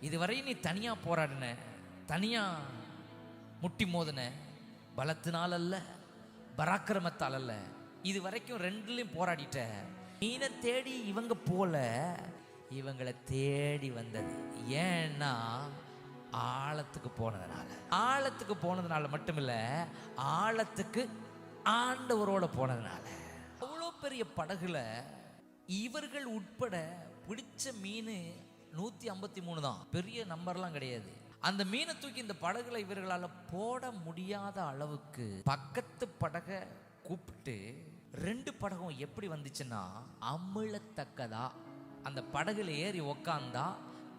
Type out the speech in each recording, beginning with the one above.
இதுவரை நீ தனியா போராடின, தனியா முட்டி மோதின, பலத்தினால் அல்ல, பராக்கிரமத்தால் அல்ல, இது வரைக்கும் ரெண்டுலையும் போராடிட்ட. மீனை தேடி இவங்க போல, இவங்களை தேடி வந்தது. ஏன்னா ஆழத்துக்கு போனதுனால. ஆழத்துக்கு போனதுனால மட்டுமில்ல, ஆழத்துக்கு ஆண்டவரோட போனதுனால. அவ்வளோ பெரிய படகுல இவர்கள் உட்பட பிடிச்ச மீன் 153 தான். பெரிய நம்பர்லாம் கிடையாது. அந்த மீனை தூக்கி இந்த படகுல இவர்களால் போட முடியாத அளவுக்கு பக்கத்து படகை கூப்பிட்டு 2 படகும் எப்படி வந்துச்சுன்னா அமிழத்தக்கதா அந்த படகுல ஏறி உக்காந்தா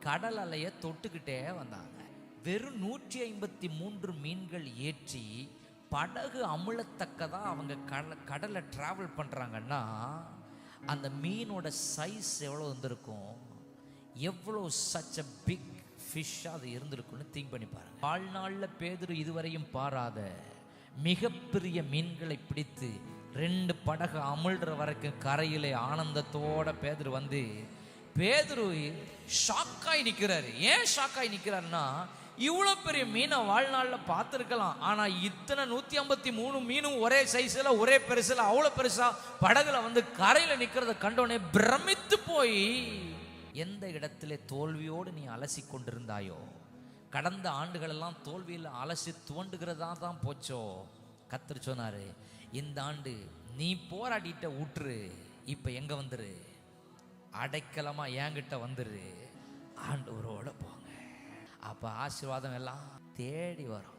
கடல் அலைய தொட்டுக்கிட்டே வந்தாங்க. வெறும் 153 மீன்கள் ஏற்றி படகு அமிழத்தக்கதா அவங்க கடலை டிராவல் பண்றாங்கன்னா அந்த மீனோட சைஸ் எவ்வளோ இருந்திருக்கும், எவ்வளோ சச் அ பிக் ஃபிஷ்ஷாக அது இருந்திருக்குன்னு திங்க் பண்ணி பாருங்க. வாழ்நாளில் பேதுரு இதுவரையும் பாராத மிகப்பெரிய மீன்களை பிடித்து 2 படகு அமிழ்ற வரைக்கும் கரையிலே ஆனந்தத்தோட பேதுரு வந்து, பேதுரு ஷாக்காய் நிற்கிறாரு. ஏன் ஷாக்காய் நிற்கிறாருன்னா, இவ்வளோ பெரிய மீனை வாழ்நாளில் பார்த்துருக்கலாம், ஆனால் இத்தனை 153 மீனும் ஒரே சைஸில் ஒரே பெருசில் அவ்வளோ பெருசாக படகுல வந்து கரையில் நிற்கிறத கண்டோடனே பிரமித்து போய், எந்த இடத்துல தோல்வியோடு நீ அலசி கொண்டிருந்தாயோ, கடந்த ஆண்டுகளெல்லாம் தோல்வியில் அலசி துவண்டுகிறதா தான் போச்சோ, கர்த்தர் சொன்னார், இந்த ஆண்டு நீ போராடிட்ட ஊற்று, இப்போ எங்கே வந்துரு, அடைக்கலமாக என்கிட்ட வந்துரு, ஆண்டவரோட போங்க. அப்போ ஆசீர்வாதம் எல்லாம் தேடி வரும்.